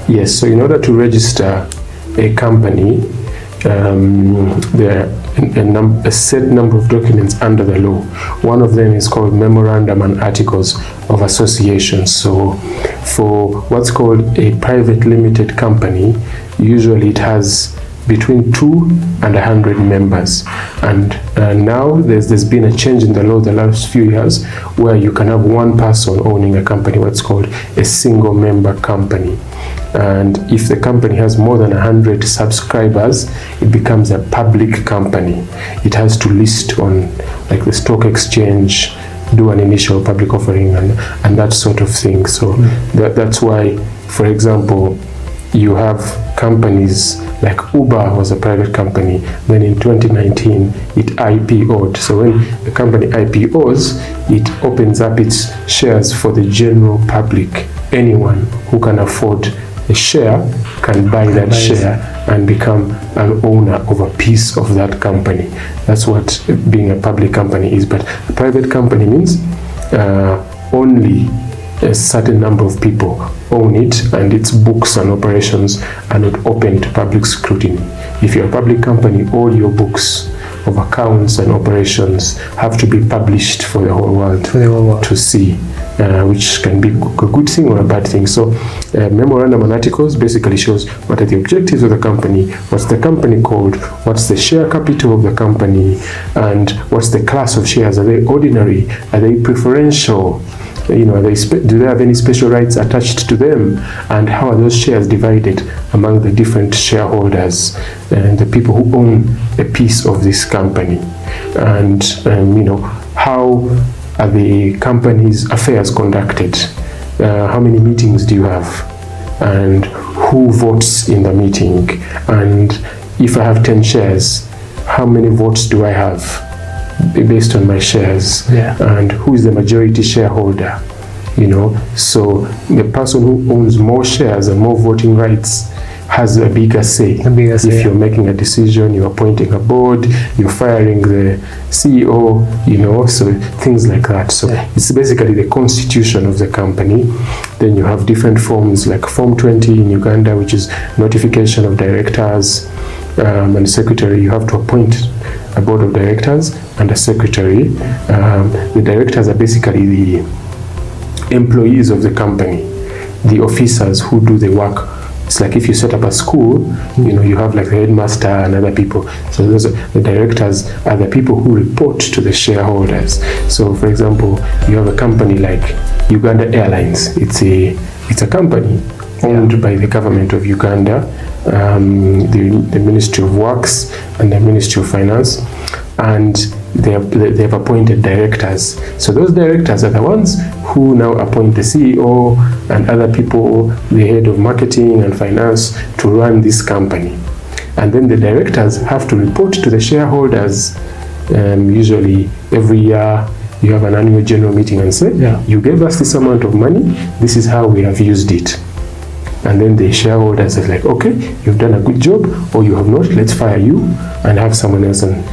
Yes, so in order to register a company, there are a set number of documents under the law. One of them is called Memorandum and Articles of Association. So for what's called a private limited company, usually it has between 2 and 100 members. And now there's been a change in the law the last few years where you can have one person owning a company, what's called a single member company. And if the company has more than 100 subscribers, it becomes a public company. It has to list on like the stock exchange, do an initial public offering and that sort of thing. So that's why, for example, you have companies like Uber was a private company. Then in 2019, it IPO'd. So when the company IPOs, it opens up its shares for the general public. Anyone who can afford a share can buy that share and become an owner of a piece of that company. That's what being a public company is. But a private company means only a certain number of people own it, and its books and operations are not open to public scrutiny. If you're a public company, all your books of accounts and operations have to be published for the whole world, to see, which can be a good thing or a bad thing. So memorandum and articles basically shows what are the objectives of the company, what's the company called, what's the share capital of the company, and what's the class of shares. Are they ordinary? Are they preferential? Do they have any special rights attached to them, and how are those shares divided among the different shareholders and the people who own a piece of this company, and how are the company's affairs conducted, how many meetings do you have, and who votes in the meeting, and if I have 10 shares, how many votes do I have based on my shares, and who is the majority shareholder, so the person who owns more shares and more voting rights has a bigger say. If you're making a decision, you're appointing a board, you're firing the CEO, so things like that. So it's basically the constitution of the company. Then you have different forms like Form 20 in Uganda, which is notification of directors and secretary. You have to appoint a board of directors and a secretary. The directors are basically the employees of the company, the officers who do the work. It's like if you set up a school, you have like the headmaster and other people. So the directors are the people who report to the shareholders. So for example, you have a company like Uganda Airlines. It's a company owned by the government of Uganda, the Ministry of Works and the Ministry of Finance, and they have appointed directors. So those directors are the ones who now appoint the CEO and other people, the head of marketing and finance, to run this company. And then the directors have to report to the shareholders. Usually every year you have an annual general meeting and say, you gave us this amount of money, this is how we have used it. And then the shareholders are like, okay, you've done a good job, or you have not, let's fire you and have someone else. And